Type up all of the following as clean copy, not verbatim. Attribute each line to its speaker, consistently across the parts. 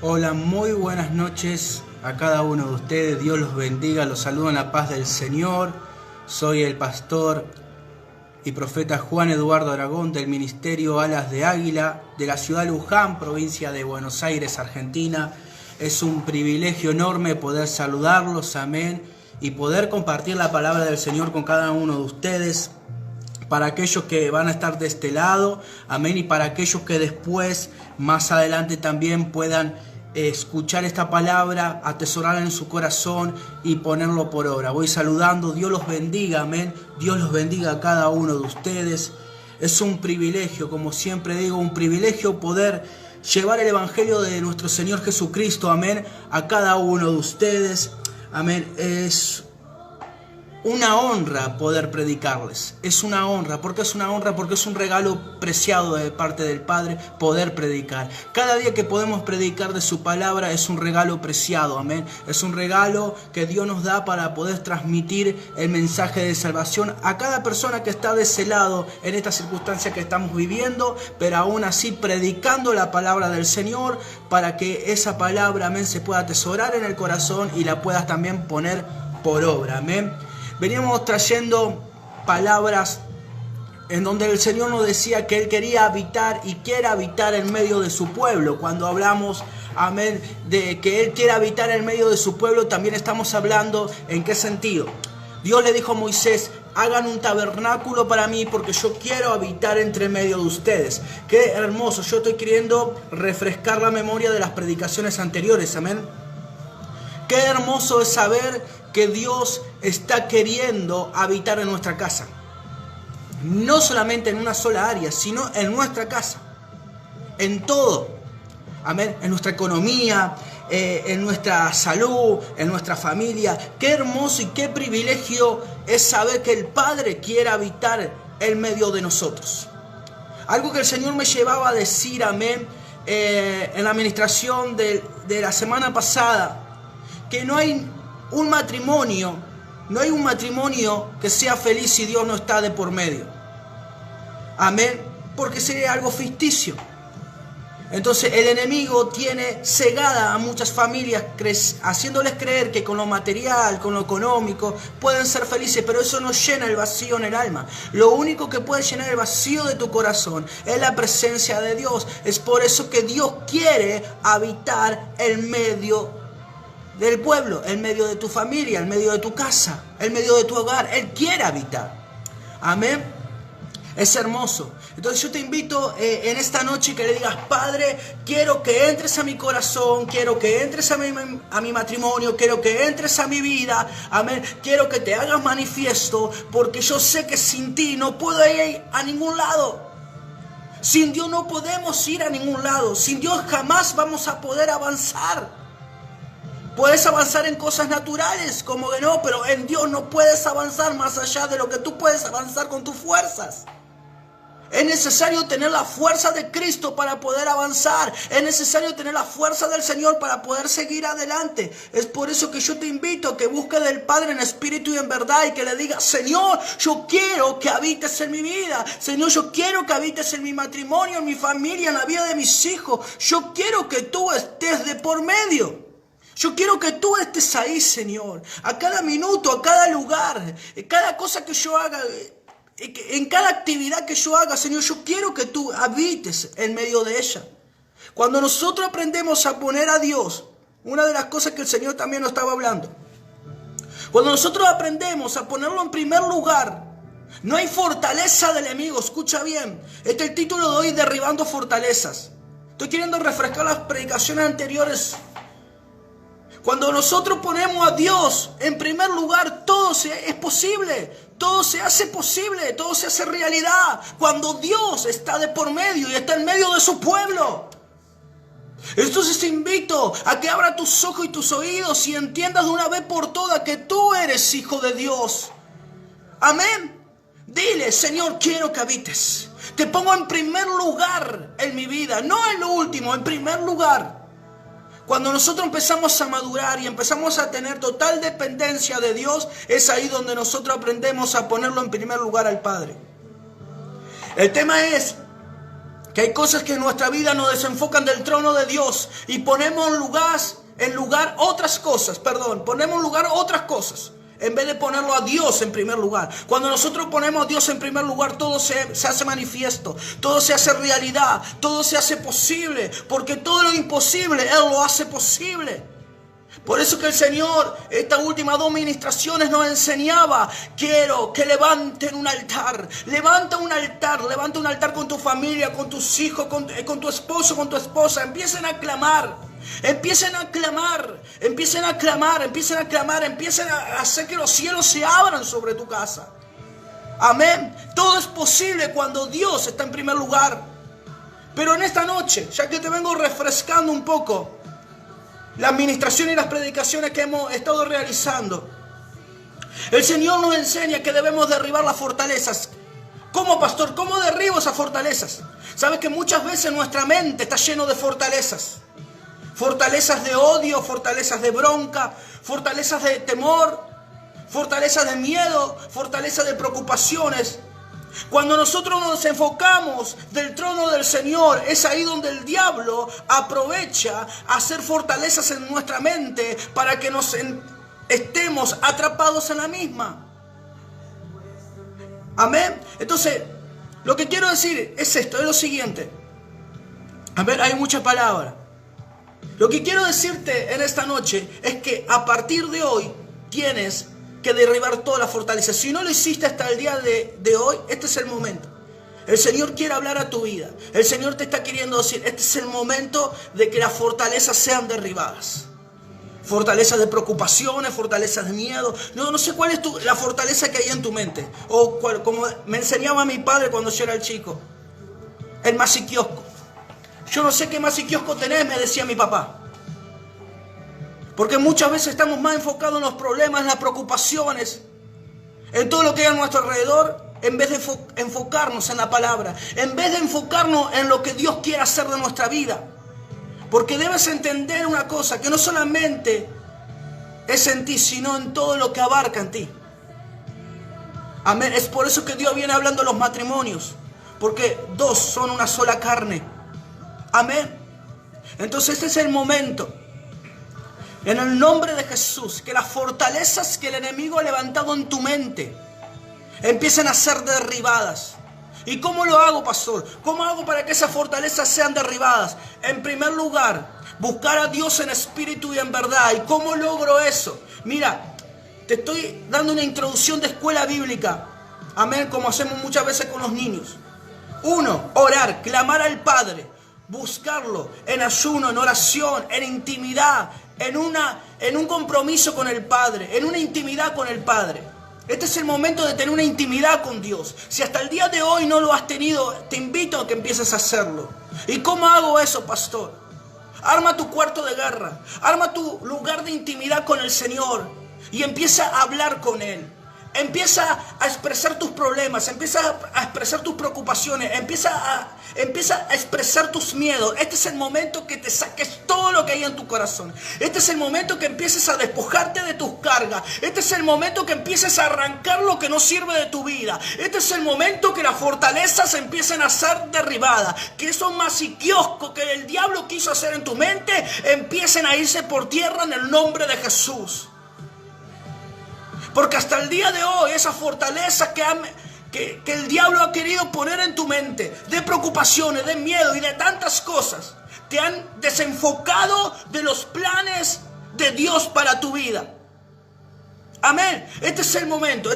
Speaker 1: Hola, muy buenas noches a cada uno de ustedes. Dios los bendiga, los saludo en la paz del Señor. Soy el pastor y profeta Juan Eduardo Aragón del Ministerio Alas de Águila de la ciudad de Luján, provincia de Buenos Aires, Argentina. Es un privilegio enorme poder saludarlos, amén, y poder compartir la palabra del Señor con cada uno de ustedes. Para aquellos que van a estar de este lado, amén, y para aquellos que después, más adelante también puedan escuchar esta palabra, atesorarla en su corazón y ponerlo por obra. Voy saludando, Dios los bendiga, amén, Dios los bendiga a cada uno de ustedes. Es un privilegio, como siempre digo, un privilegio poder llevar el evangelio de nuestro Señor Jesucristo, amén, a cada uno de ustedes, amén. Es una honra poder predicarles, es una honra. ¿Por qué es una honra? Porque es un regalo preciado de parte del Padre poder predicar. Cada día que podemos predicar de su palabra es un regalo preciado, amén. Es un regalo que Dios nos da para poder transmitir el mensaje de salvación a cada persona que está de ese lado en esta circunstancia que estamos viviendo, pero aún así predicando la palabra del Señor para que esa palabra, amén, se pueda atesorar en el corazón y la puedas también poner por obra, amén. Veníamos trayendo palabras en donde el Señor nos decía que Él quería habitar y quiere habitar en medio de su pueblo. Cuando hablamos, amén, de que Él quiere habitar en medio de su pueblo, también estamos hablando en qué sentido. Dios le dijo a Moisés: hagan un tabernáculo para mí porque yo quiero habitar entre medio de ustedes. Qué hermoso, yo estoy queriendo refrescar la memoria de las predicaciones anteriores, amén. Qué hermoso es saber que Dios está queriendo habitar en nuestra casa. No solamente en una sola área, sino en nuestra casa. En todo. Amén. En nuestra economía, en nuestra salud, en nuestra familia. Qué hermoso y qué privilegio es saber que el Padre quiere habitar en medio de nosotros. Algo que el Señor me llevaba a decir, amén, en la administración de la semana pasada, que no hay un matrimonio que sea feliz si Dios no está de por medio. Amén. Porque sería algo ficticio. Entonces el enemigo tiene cegada a muchas familias, haciéndoles creer que con lo material, con lo económico, pueden ser felices, pero eso no llena el vacío en el alma. Lo único que puede llenar el vacío de tu corazón es la presencia de Dios. Es por eso que Dios quiere habitar en medio del pueblo, en medio de tu familia, en medio de tu casa, en medio de tu hogar. Él quiere habitar. Amén. Es hermoso. Entonces yo te invito en esta noche que le digas: Padre, quiero que entres a mi corazón, quiero que entres a mi matrimonio, quiero que entres a mi vida. Amén. Quiero que te hagas manifiesto, porque yo sé que sin ti no puedo ir a ningún lado. Sin Dios no podemos ir a ningún lado. Sin Dios jamás vamos a poder avanzar. Puedes avanzar en cosas naturales, como que no, pero en Dios no puedes avanzar más allá de lo que tú puedes avanzar con tus fuerzas. Es necesario tener la fuerza de Cristo para poder avanzar. Es necesario tener la fuerza del Señor para poder seguir adelante. Es por eso que yo te invito a que busques del Padre en espíritu y en verdad y que le digas: Señor, yo quiero que habites en mi vida. Señor, yo quiero que habites en mi matrimonio, en mi familia, en la vida de mis hijos. Yo quiero que tú estés de por medio. Yo quiero que tú estés ahí, Señor, a cada minuto, a cada lugar, en cada cosa que yo haga, en cada actividad que yo haga, Señor. Yo quiero que tú habites en medio de ella. Cuando nosotros aprendemos a poner a Dios, una de las cosas que el Señor también nos estaba hablando, cuando nosotros aprendemos a ponerlo en primer lugar, no hay fortaleza del enemigo. Escucha bien, este es el título de hoy: derribando fortalezas. Estoy queriendo refrescar las predicaciones anteriores. Cuando nosotros ponemos a Dios en primer lugar, todo es posible, todo se hace posible, todo se hace realidad. Cuando Dios está de por medio y está en medio de su pueblo. Entonces te invito a que abra tus ojos y tus oídos y entiendas de una vez por todas que tú eres hijo de Dios. Amén. Dile: Señor, quiero que habites. Te pongo en primer lugar en mi vida, no en lo último, en primer lugar. Cuando nosotros empezamos a madurar y empezamos a tener total dependencia de Dios, es ahí donde nosotros aprendemos a ponerlo en primer lugar al Padre. El tema es Que hay cosas que en nuestra vida nos desenfocan del trono de Dios y ponemos en lugar otras cosas, en vez de ponerlo a Dios en primer lugar. Cuando nosotros ponemos a Dios en primer lugar, todo se hace manifiesto, todo se hace realidad, todo se hace posible, porque todo lo imposible Él lo hace posible. Por eso que el Señor, estas últimas 2 ministraciones nos enseñaba: quiero que levanten un altar. Levanta un altar con tu familia, con tus hijos, con tu esposo, con tu esposa. Empiecen a clamar, empiecen a hacer que los cielos se abran sobre tu casa. Amén. Todo es posible cuando Dios está en primer lugar. Pero en esta noche, ya que te vengo refrescando un poco las administraciones y las predicaciones que hemos estado realizando, el Señor nos enseña que debemos derribar las fortalezas. ¿Cómo, pastor? ¿Cómo derribo esas fortalezas? Sabes que muchas veces nuestra mente está llena de fortalezas. Fortalezas de odio, fortalezas de bronca, fortalezas de temor, fortalezas de miedo, fortalezas de preocupaciones. Cuando nosotros nos enfocamos del trono del Señor, es ahí donde el diablo aprovecha a hacer fortalezas en nuestra mente para que estemos atrapados en la misma. Amén. Entonces, lo que quiero decir es esto, es lo siguiente. A ver, hay muchas palabras. Lo que quiero decirte en esta noche es que a partir de hoy tienes que derribar toda la fortaleza. Si no lo hiciste hasta el día de hoy, este es el momento. El Señor quiere hablar a tu vida. El Señor te está queriendo decir: este es el momento de que las fortalezas sean derribadas. Fortalezas de preocupaciones, fortalezas de miedo. No sé cuál es la fortaleza que hay en tu mente. O como me enseñaba mi padre cuando yo era el chico: el masiquiosco. Yo no sé qué masiquiosco tenés, me decía mi papá. Porque muchas veces estamos más enfocados en los problemas, en las preocupaciones, en todo lo que hay a nuestro alrededor, en vez de enfocarnos en la palabra, en vez de enfocarnos en lo que Dios quiere hacer de nuestra vida. Porque debes entender una cosa, que no solamente es en ti, sino en todo lo que abarca en ti. Amén. Es por eso que Dios viene hablando de los matrimonios, porque 2 son una sola carne. Amén. Entonces este es el momento, en el nombre de Jesús, que las fortalezas que el enemigo ha levantado en tu mente empiecen a ser derribadas. ¿Y cómo lo hago, pastor? ¿Cómo hago para que esas fortalezas sean derribadas? En primer lugar, buscar a Dios en espíritu y en verdad. ¿Y cómo logro eso? Mira, te estoy dando una introducción de escuela bíblica. Amén, como hacemos muchas veces con los niños. 1, orar, clamar al Padre, buscarlo en ayuno, en oración, en intimidad, en un compromiso con el Padre, en una intimidad con el Padre. Este es el momento de tener una intimidad con Dios. Si hasta el día de hoy no lo has tenido, te invito a que empieces a hacerlo. ¿Y cómo hago eso, pastor? Arma tu cuarto de guerra, arma tu lugar de intimidad con el Señor y empieza a hablar con Él. Empieza a expresar tus problemas, empieza a expresar tus preocupaciones, empieza a expresar tus miedos. Este es el momento que te saques todo lo que hay en tu corazón. Este es el momento que empieces a despojarte de tus cargas. Este es el momento que empieces a arrancar lo que no sirve de tu vida. Este es el momento que las fortalezas empiecen a ser derribadas. Que esos masiquioscos que el diablo quiso hacer en tu mente empiecen a irse por tierra en el nombre de Jesús. Porque hasta el día de hoy esas fortalezas que el diablo ha querido poner en tu mente, de preocupaciones, de miedo y de tantas cosas, te han desenfocado de los planes de Dios para tu vida. Amén. Este es el momento.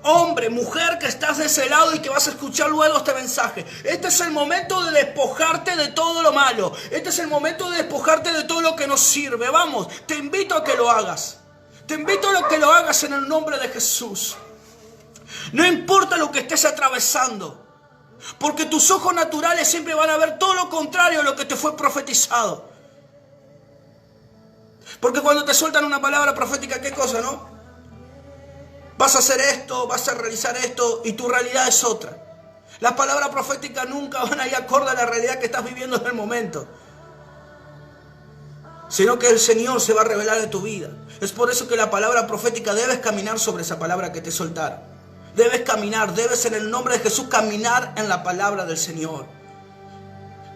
Speaker 1: Hombre, mujer que estás de ese lado y que vas a escuchar luego este mensaje. Este es el momento de despojarte de todo lo malo. Este es el momento de despojarte de todo lo que no sirve. Vamos, te invito a que lo hagas. Te invito a que lo hagas en el nombre de Jesús. No importa lo que estés atravesando, porque tus ojos naturales siempre van a ver todo lo contrario a lo que te fue profetizado. Porque cuando te sueltan una palabra profética, ¿qué cosa, no? Vas a hacer esto, vas a realizar esto, y tu realidad es otra. Las palabras proféticas nunca van a ir acorde a la realidad que estás viviendo en el momento, sino que el Señor se va a revelar en tu vida. Es por eso que la palabra profética debes caminar sobre esa palabra que te soltaron. Debes caminar, debes en el nombre de Jesús caminar en la palabra del Señor.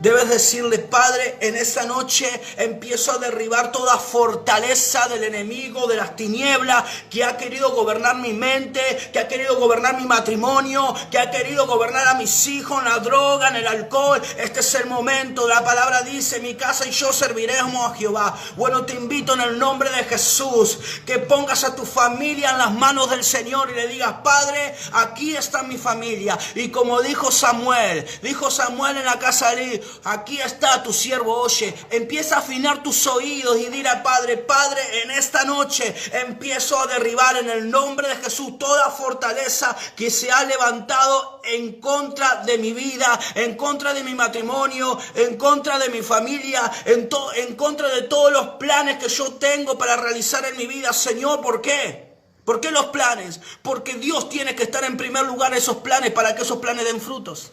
Speaker 1: Debes decirle: Padre, en esta noche empiezo a derribar toda fortaleza del enemigo, de las tinieblas, que ha querido gobernar mi mente, que ha querido gobernar mi matrimonio, que ha querido gobernar a mis hijos en la droga, en el alcohol. Este es el momento. La palabra dice: mi casa y yo serviremos a Jehová. Bueno, te invito en el nombre de Jesús que pongas a tu familia en las manos del Señor y le digas: Padre, aquí está mi familia. Y como dijo Samuel en la casa de Eli: aquí está tu siervo, oye. Empieza a afinar tus oídos y dile al Padre: Padre, en esta noche empiezo a derribar en el nombre de Jesús toda fortaleza que se ha levantado en contra de mi vida, en contra de mi matrimonio, en contra de mi familia, en contra de todos los planes que yo tengo para realizar en mi vida. Señor, ¿por qué? ¿Por qué los planes? Porque Dios tiene que estar en primer lugar en esos planes para que esos planes den frutos.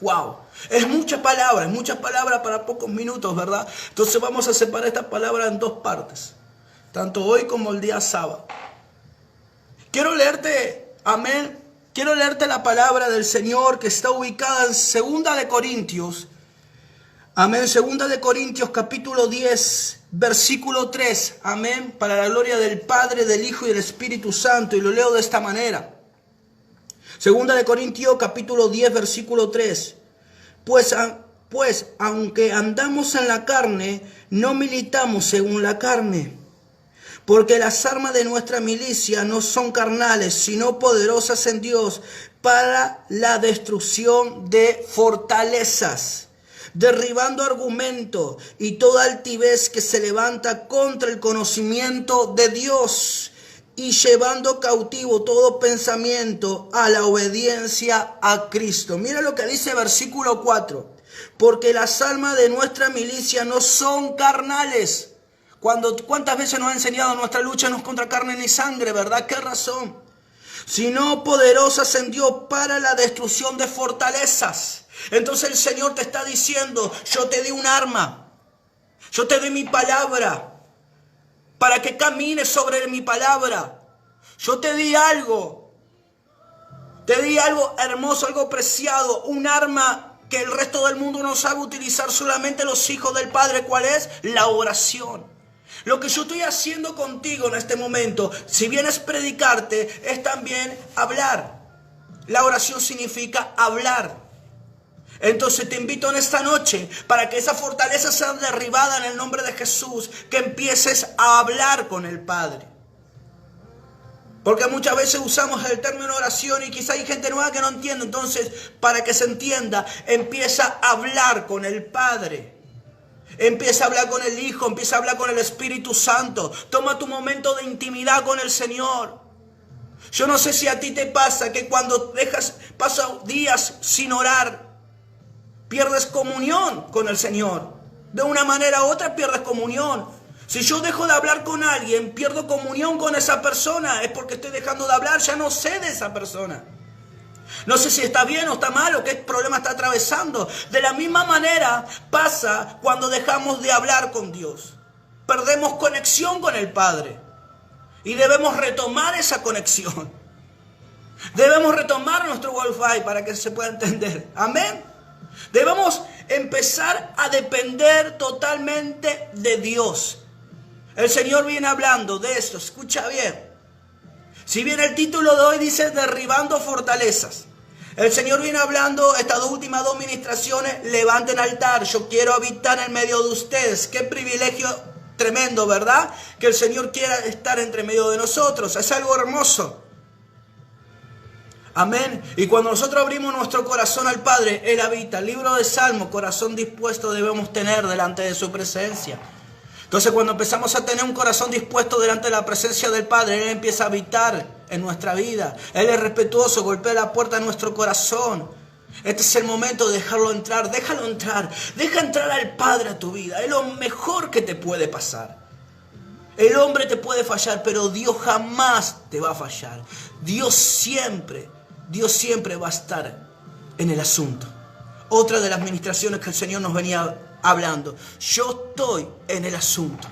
Speaker 1: Wow, es mucha palabra para pocos minutos, ¿verdad? Entonces vamos a separar esta palabra en dos partes, tanto hoy como el día sábado. Quiero leerte, amén, quiero leerte la palabra del Señor que está ubicada en 2 de Corintios, amén, 2 de Corintios capítulo 10, versículo 3, amén, para la gloria del Padre, del Hijo y del Espíritu Santo, y lo leo de esta manera. 2 de Corintios capítulo 10 versículo 3. Pues aunque andamos en la carne, no militamos según la carne. Porque las armas de nuestra milicia no son carnales, sino poderosas en Dios para la destrucción de fortalezas, derribando argumentos y toda altivez que se levanta contra el conocimiento de Dios, y llevando cautivo todo pensamiento a la obediencia a Cristo. Mira lo que dice versículo 4. Porque las armas de nuestra milicia no son carnales. ¿Cuántas veces nos ha enseñado nuestra lucha no es contra carne ni sangre, verdad? ¿Qué razón? Sino poderosas en Dios para la destrucción de fortalezas. Entonces el Señor te está diciendo: yo te di un arma, yo te di mi palabra, para que camines sobre mi palabra. Yo te di algo hermoso, algo preciado, un arma que el resto del mundo no sabe utilizar, solamente los hijos del Padre. ¿Cuál es? La oración. Lo que yo estoy haciendo contigo en este momento, si bien es predicarte, es también hablar. La oración significa hablar. Entonces te invito en esta noche, para que esa fortaleza sea derribada en el nombre de Jesús, que empieces a hablar con el Padre. Porque muchas veces usamos el término oración y quizá hay gente nueva que no entiende. Entonces, para que se entienda, empieza a hablar con el Padre. Empieza a hablar con el Hijo, empieza a hablar con el Espíritu Santo. Toma tu momento de intimidad con el Señor. Yo no sé si a ti te pasa que cuando pasan días sin orar, pierdes comunión con el Señor. De una manera u otra pierdes comunión. Si yo dejo de hablar con alguien, pierdo comunión con esa persona. Es porque estoy dejando de hablar, ya no sé de esa persona. No sé si está bien o está mal o qué problema está atravesando. De la misma manera pasa cuando dejamos de hablar con Dios. Perdemos conexión con el Padre. Y debemos retomar esa conexión. Debemos retomar nuestro Wi-Fi para que se pueda entender. Amén. Debemos empezar a depender totalmente de Dios. El Señor viene hablando de esto, escucha bien. Si bien el título de hoy dice derribando fortalezas, el Señor viene hablando estas últimas dos ministraciones: levanten altar, yo quiero habitar en medio de ustedes. Qué privilegio tremendo, ¿verdad? Que el Señor quiera estar entre medio de nosotros, es algo hermoso. Amén. Y cuando nosotros abrimos nuestro corazón al Padre, Él habita. El libro de Salmo, corazón dispuesto debemos tener delante de su presencia. Entonces cuando empezamos a tener un corazón dispuesto delante de la presencia del Padre, Él empieza a habitar en nuestra vida. Él es respetuoso, golpea la puerta de nuestro corazón. Este es el momento de dejarlo entrar, déjalo entrar. Deja entrar al Padre a tu vida. Es lo mejor que te puede pasar. El hombre te puede fallar, pero Dios jamás te va a fallar. Dios siempre va a estar en el asunto. Otra de las ministraciones que el Señor nos venía hablando: yo estoy en el asunto.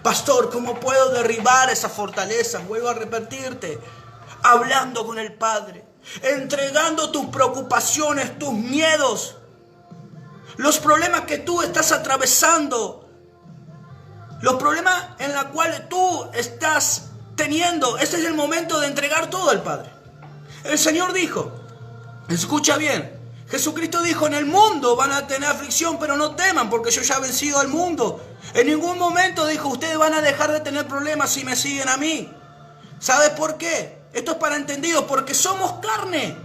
Speaker 1: Pastor, ¿cómo puedo derribar esas fortalezas? Vuelvo a repetirte: hablando con el Padre, entregando tus preocupaciones, tus miedos, los problemas que tú estás atravesando, los problemas en los cuales tú estás teniendo. Este es el momento de entregar todo al Padre. El Señor dijo, escucha bien, Jesucristo dijo, en el mundo van a tener aflicción, pero no teman, porque yo ya he vencido al mundo. En ningún momento dijo, ustedes van a dejar de tener problemas si me siguen a mí. ¿Sabes por qué? Esto es para entendidos, porque somos carne.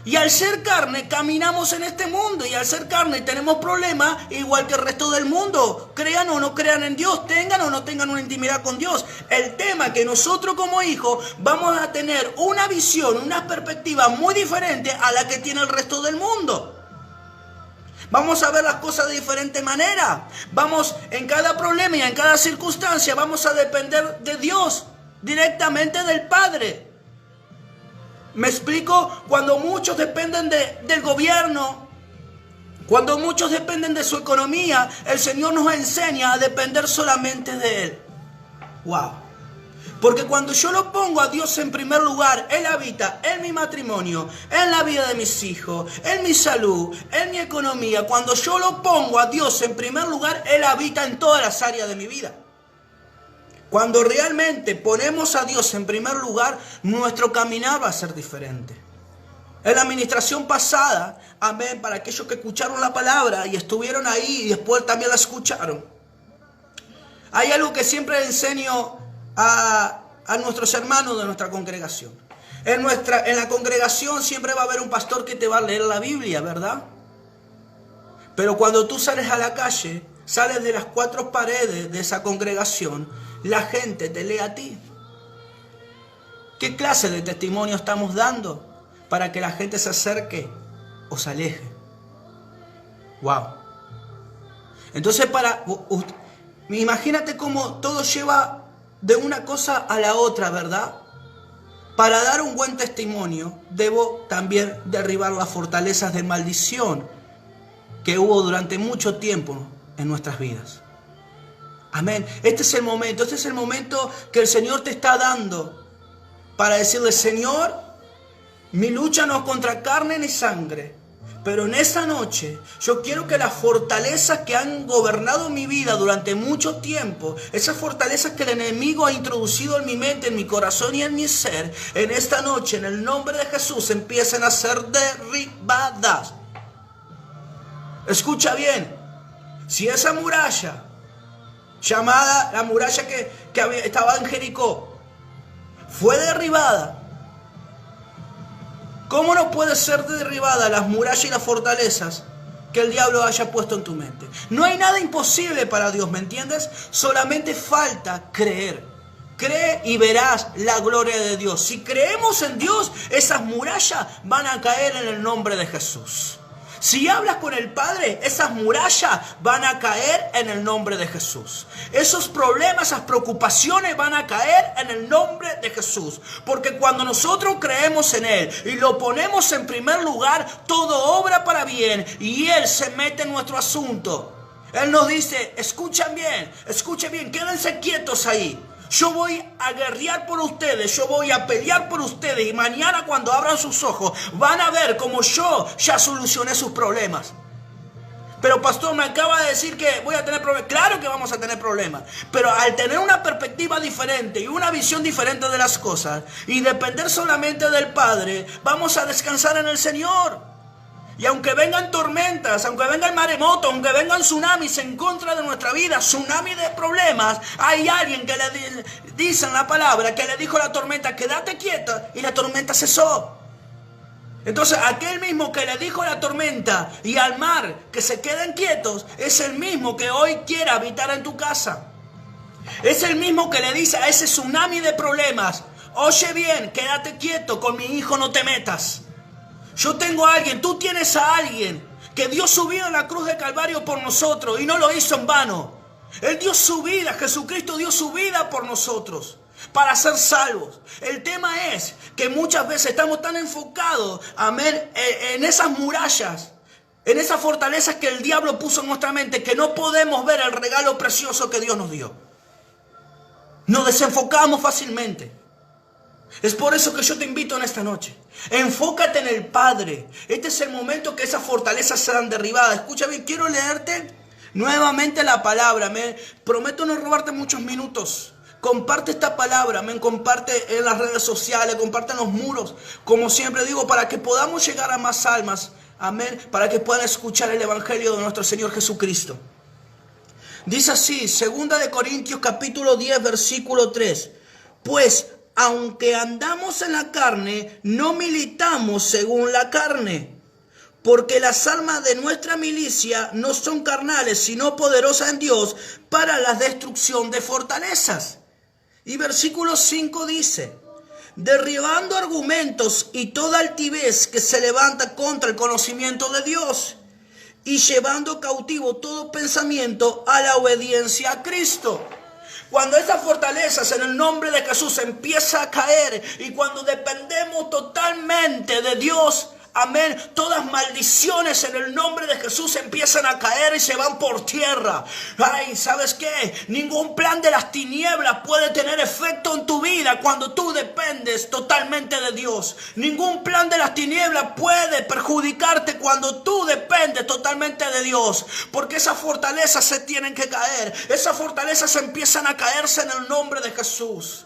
Speaker 1: Y al ser carne caminamos en este mundo, y al ser carne tenemos problemas igual que el resto del mundo. Crean o no crean en Dios, tengan o no tengan una intimidad con Dios. El tema es que nosotros como hijos vamos a tener una visión, una perspectiva muy diferente a la que tiene el resto del mundo. Vamos a ver las cosas de diferente manera. Vamos en cada problema y en cada circunstancia vamos a depender de Dios, directamente del Padre. ¿Me explico? Cuando muchos dependen del gobierno, cuando muchos dependen de su economía, el Señor nos enseña a depender solamente de Él. ¡Wow! Porque cuando yo lo pongo a Dios en primer lugar, Él habita en mi matrimonio, en la vida de mis hijos, en mi salud, en mi economía. Cuando yo lo pongo a Dios en primer lugar, Él habita en todas las áreas de mi vida. Cuando realmente ponemos a Dios en primer lugar, nuestro caminar va a ser diferente. En la administración pasada, amén, para aquellos que escucharon la palabra y estuvieron ahí y después también la escucharon, hay algo que siempre enseño a nuestros hermanos de nuestra congregación. En la congregación siempre va a haber un pastor que te va a leer la Biblia, ¿verdad? Pero cuando tú sales a la calle, sales de las cuatro paredes de esa congregación, la gente te lee a ti. ¿Qué clase de testimonio estamos dando para que la gente se acerque o se aleje? Wow. Entonces imagínate cómo todo lleva de una cosa a la otra, ¿verdad? Para dar un buen testimonio, debo también derribar las fortalezas de maldición que hubo durante mucho tiempo en nuestras vidas. Amén. Este es el momento que el Señor te está dando para decirle, Señor, mi lucha no es contra carne ni sangre, pero en esta noche yo quiero que las fortalezas que han gobernado mi vida durante mucho tiempo, esas fortalezas que el enemigo ha introducido en mi mente, en mi corazón y en mi ser, en esta noche, en el nombre de Jesús, empiecen a ser derribadas. Escucha bien, si esa muralla, llamada la muralla que estaba en Jericó, fue derribada, ¿cómo no puede ser derribada las murallas y las fortalezas que el diablo haya puesto en tu mente? No hay nada imposible para Dios, ¿me entiendes? Solamente falta creer. Cree y verás la gloria de Dios. Si creemos en Dios, esas murallas van a caer en el nombre de Jesús. Si hablas con el Padre, esas murallas van a caer en el nombre de Jesús. Esos problemas, esas preocupaciones van a caer en el nombre de Jesús. Porque cuando nosotros creemos en Él y lo ponemos en primer lugar, todo obra para bien y Él se mete en nuestro asunto. Él nos dice, escuchen bien, quédense quietos ahí. Yo voy a guerrear por ustedes, yo voy a pelear por ustedes y mañana cuando abran sus ojos van a ver cómo yo ya solucioné sus problemas. Pero pastor, me acaba de decir que voy a tener problemas. Claro que vamos a tener problemas, pero al tener una perspectiva diferente y una visión diferente de las cosas y depender solamente del Padre, vamos a descansar en el Señor. Y aunque vengan tormentas, aunque venga el maremoto, aunque vengan tsunamis en contra de nuestra vida, tsunami de problemas, hay alguien que le dice en la palabra que le dijo a la tormenta, quédate quieta, y la tormenta cesó. Entonces aquel mismo que le dijo a la tormenta y al mar que se queden quietos, es el mismo que hoy quiere habitar en tu casa. Es el mismo que le dice a ese tsunami de problemas, oye bien, quédate quieto, con mi hijo no te metas. Yo tengo a alguien, tú tienes a alguien que dio su vida en la cruz de Calvario por nosotros y no lo hizo en vano. Él dio su vida, Jesucristo dio su vida por nosotros para ser salvos. El tema es que muchas veces estamos tan enfocados, amén, en esas murallas, en esas fortalezas que el diablo puso en nuestra mente, que no podemos ver el regalo precioso que Dios nos dio. Nos desenfocamos fácilmente. Es por eso que yo te invito en esta noche. Enfócate en el Padre. Este es el momento que esas fortalezas serán derribadas. Escucha bien, quiero leerte nuevamente la palabra. Prometo no robarte muchos minutos. Comparte esta palabra, comparte en las redes sociales, comparte en los muros. Como siempre digo, para que podamos llegar a más almas. Amén. Para que puedan escuchar el evangelio de nuestro Señor Jesucristo. Dice así, 2 Corintios capítulo 10, versículo 3. Pues, aunque andamos en la carne, no militamos según la carne. Porque las armas de nuestra milicia no son carnales, sino poderosas en Dios para la destrucción de fortalezas. Y versículo 5 dice, derribando argumentos y toda altivez que se levanta contra el conocimiento de Dios, y llevando cautivo todo pensamiento a la obediencia a Cristo. Cuando esas fortalezas en el nombre de Jesús empiezan a caer y cuando dependemos totalmente de Dios, amén, todas maldiciones en el nombre de Jesús empiezan a caer y se van por tierra. Ay, ¿sabes qué? Ningún plan de las tinieblas puede tener efecto en tu vida cuando tú dependes totalmente de Dios. Ningún plan de las tinieblas puede perjudicarte cuando tú dependes totalmente de Dios. Porque esas fortalezas se tienen que caer. Esas fortalezas empiezan a caerse en el nombre de Jesús.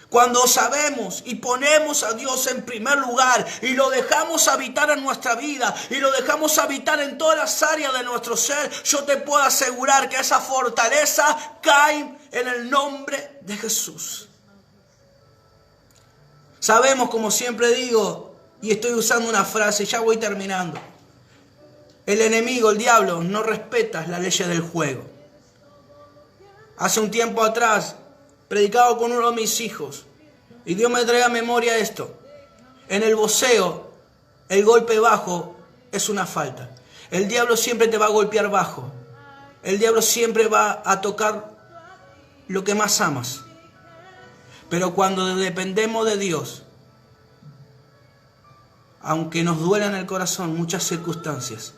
Speaker 1: Cuando sabemos y ponemos a Dios en primer lugar y lo dejamos habitar en nuestra vida y lo dejamos habitar en todas las áreas de nuestro ser, yo te puedo asegurar que esa fortaleza cae en el nombre de Jesús. Sabemos, como siempre digo, y estoy usando una frase y ya voy terminando. El enemigo, el diablo, no respeta las leyes del juego. Hace un tiempo atrás predicado con uno de mis hijos y Dios me trae a memoria esto. En el boxeo, el golpe bajo es una falta. El diablo siempre te va a golpear bajo. El diablo siempre va a tocar lo que más amas. Pero cuando dependemos de Dios, aunque nos duela en el corazón muchas circunstancias,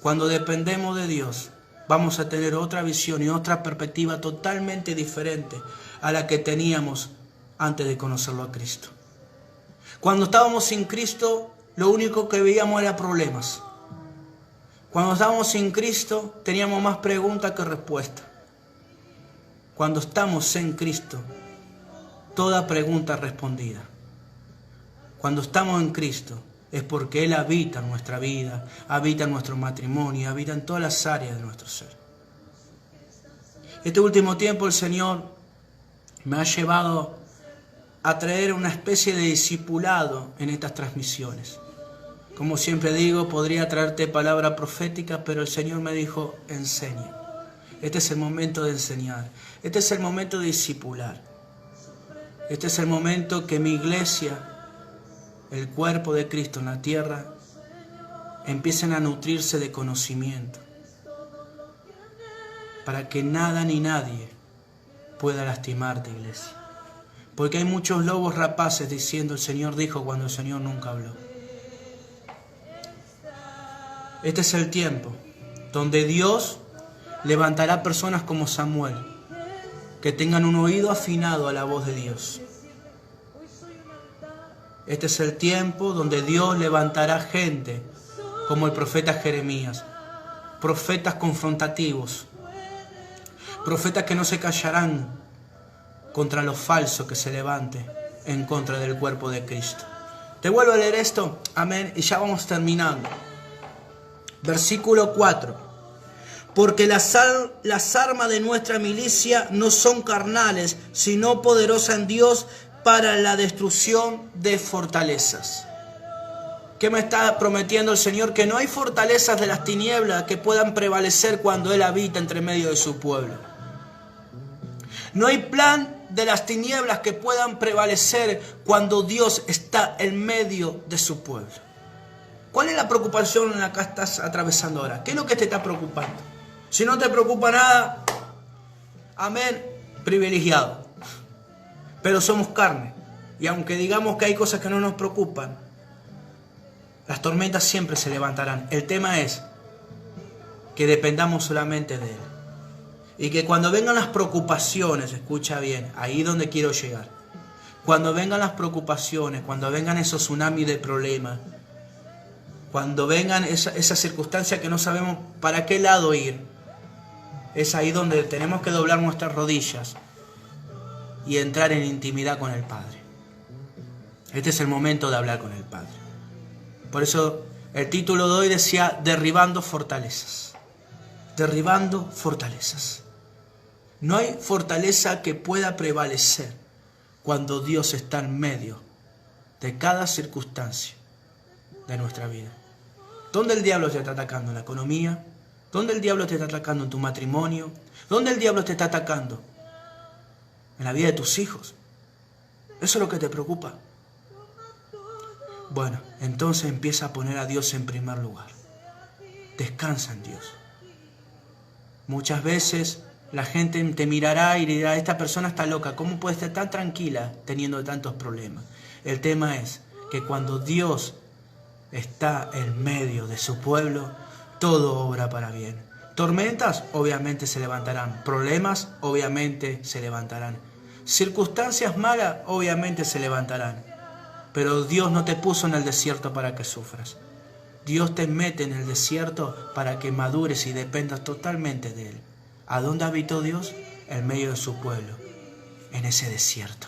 Speaker 1: cuando dependemos de Dios, vamos a tener otra visión y otra perspectiva totalmente diferente a la que teníamos antes de conocerlo a Cristo. Cuando estábamos sin Cristo, lo único que veíamos era problemas. Cuando estábamos sin Cristo, teníamos más preguntas que respuestas. Cuando estamos en Cristo, toda pregunta es respondida. Cuando estamos en Cristo, es porque Él habita en nuestra vida, habita en nuestro matrimonio, habita en todas las áreas de nuestro ser. Este último tiempo el Señor me ha llevado a traer una especie de discipulado en estas transmisiones. Como siempre digo, podría traerte palabra profética, pero el Señor me dijo, enseña. Este es el momento de enseñar. Este es el momento de discipular. Este es el momento que mi iglesia, el cuerpo de Cristo en la tierra, empiecen a nutrirse de conocimiento, para que nada ni nadie pueda lastimarte, iglesia. Porque hay muchos lobos rapaces diciendo el Señor dijo cuando el Señor nunca habló. Este es el tiempo donde Dios levantará personas como Samuel, que tengan un oído afinado a la voz de Dios. Este es el tiempo donde Dios levantará gente como el profeta Jeremías, profetas confrontativos, profetas que no se callarán contra lo falso que se levante en contra del cuerpo de Cristo. Te vuelvo a leer esto, amén, y ya vamos terminando. Versículo 4. Porque las armas de nuestra milicia no son carnales, sino poderosas en Dios para la destrucción de fortalezas. ¿Qué me está prometiendo el Señor? Que no hay fortalezas de las tinieblas que puedan prevalecer cuando Él habita entre medio de su pueblo. No hay plan de las tinieblas que puedan prevalecer cuando Dios está en medio de su pueblo. ¿Cuál es la preocupación en la que estás atravesando ahora? ¿Qué es lo que te está preocupando? Si no te preocupa nada, amén, privilegiado. Pero somos carne. Y aunque digamos que hay cosas que no nos preocupan, las tormentas siempre se levantarán. El tema es que dependamos solamente de Él. Y que cuando vengan las preocupaciones, escucha bien, ahí es donde quiero llegar. Cuando vengan las preocupaciones, cuando vengan esos tsunamis de problemas, cuando vengan esas circunstancias que no sabemos para qué lado ir, es ahí donde tenemos que doblar nuestras rodillas y entrar en intimidad con el Padre. Este es el momento de hablar con el Padre. Por eso el título de hoy decía derribando fortalezas. Derribando fortalezas. No hay fortaleza que pueda prevalecer cuando Dios está en medio de cada circunstancia de nuestra vida. ¿Dónde el diablo te está atacando? ¿En la economía? ¿Dónde el diablo te está atacando? ¿En tu matrimonio? ¿Dónde el diablo te está atacando? ¿En la vida de tus hijos? ¿Eso es lo que te preocupa? Bueno, entonces empieza a poner a Dios en primer lugar. Descansa en Dios. Muchas veces la gente te mirará y dirá, esta persona está loca, ¿cómo puede estar tan tranquila teniendo tantos problemas? El tema es que cuando Dios está en medio de su pueblo, todo obra para bien. Tormentas, obviamente se levantarán. Problemas, obviamente se levantarán. Circunstancias malas, obviamente se levantarán. Pero Dios no te puso en el desierto para que sufras. Dios te mete en el desierto para que madures y dependas totalmente de Él. ¿A dónde habitó Dios? En medio de su pueblo. En ese desierto.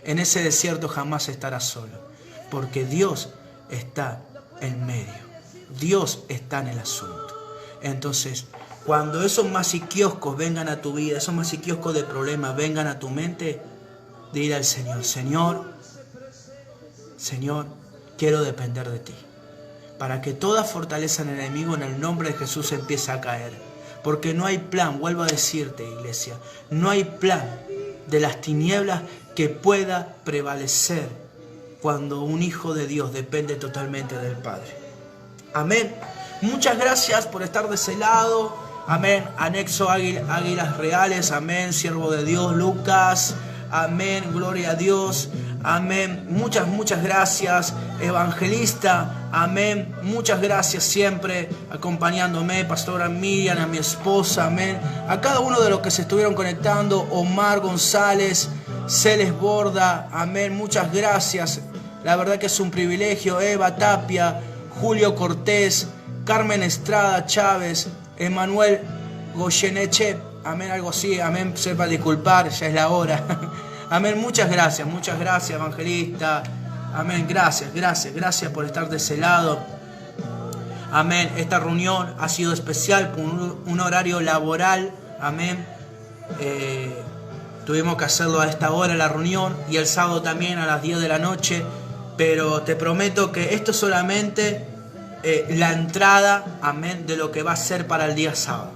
Speaker 1: En ese desierto jamás estarás solo. Porque Dios está en medio. Dios está en el asunto. Entonces, cuando esos masiquioscos vengan a tu vida, esos masiquioscos de problemas vengan a tu mente, dile al Señor, Señor, quiero depender de ti. Para que toda fortaleza en el enemigo en el nombre de Jesús empiece a caer. Porque no hay plan, vuelvo a decirte, iglesia, no hay plan de las tinieblas que pueda prevalecer cuando un hijo de Dios depende totalmente del Padre. Amén. Muchas gracias por estar de ese lado. Amén. Anexo Águilas Reales. Amén. Siervo de Dios, Lucas. Amén. Gloria a Dios. Amén. Muchas gracias. Evangelista. Amén. Muchas gracias siempre acompañándome. Pastora Miriam, a mi esposa. Amén. A cada uno de los que se estuvieron conectando. Omar González. Celes Borda. Amén. Muchas gracias. La verdad que es un privilegio. Eva Tapia. Julio Cortés. Carmen Estrada Chávez. Emanuel Goyeneche. Amén. Algo así. Amén. Sepa disculpar. Ya es la hora. Amén, muchas gracias, evangelista. Amén, gracias por estar de ese lado. Amén, esta reunión ha sido especial por un horario laboral. Amén. Tuvimos que hacerlo a esta hora la reunión y el sábado también a las 10 de la noche. Pero te prometo que esto es solamente la entrada, amén, de lo que va a ser para el día sábado.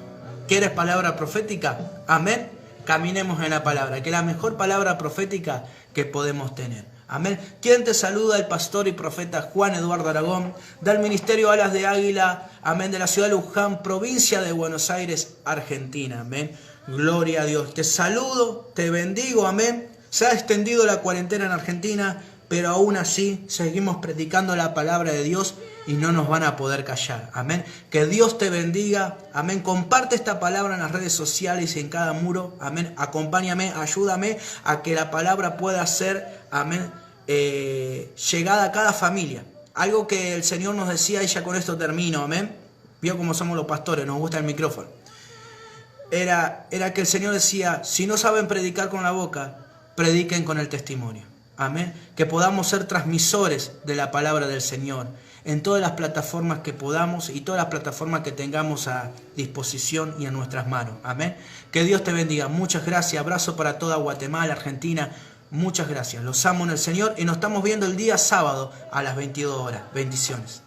Speaker 1: ¿Quieres palabra profética? Amén. Caminemos en la palabra, que es la mejor palabra profética que podemos tener. Amén. ¿Quién te saluda? El pastor y profeta Juan Eduardo Aragón, del Ministerio Alas de Águila, amén, de la ciudad de Luján, provincia de Buenos Aires, Argentina. Amén. Gloria a Dios. Te saludo, te bendigo, amén. Se ha extendido la cuarentena en Argentina, pero aún así seguimos predicando la palabra de Dios y no nos van a poder callar. Amén. Que Dios te bendiga. Amén. Comparte esta palabra en las redes sociales y en cada muro. Amén. Acompáñame, ayúdame a que la palabra pueda ser, amén, llegada a cada familia. Algo que el Señor nos decía, y ya con esto termino, amén. Vio cómo somos los pastores, nos gusta el micrófono. Era que el Señor decía, si no saben predicar con la boca, prediquen con el testimonio. Amén. Que podamos ser transmisores de la palabra del Señor en todas las plataformas que podamos y todas las plataformas que tengamos a disposición y en nuestras manos. Amén. Que Dios te bendiga. Muchas gracias. Abrazo para toda Guatemala, Argentina. Muchas gracias. Los amo en el Señor y nos estamos viendo el día sábado a las 22 horas. Bendiciones.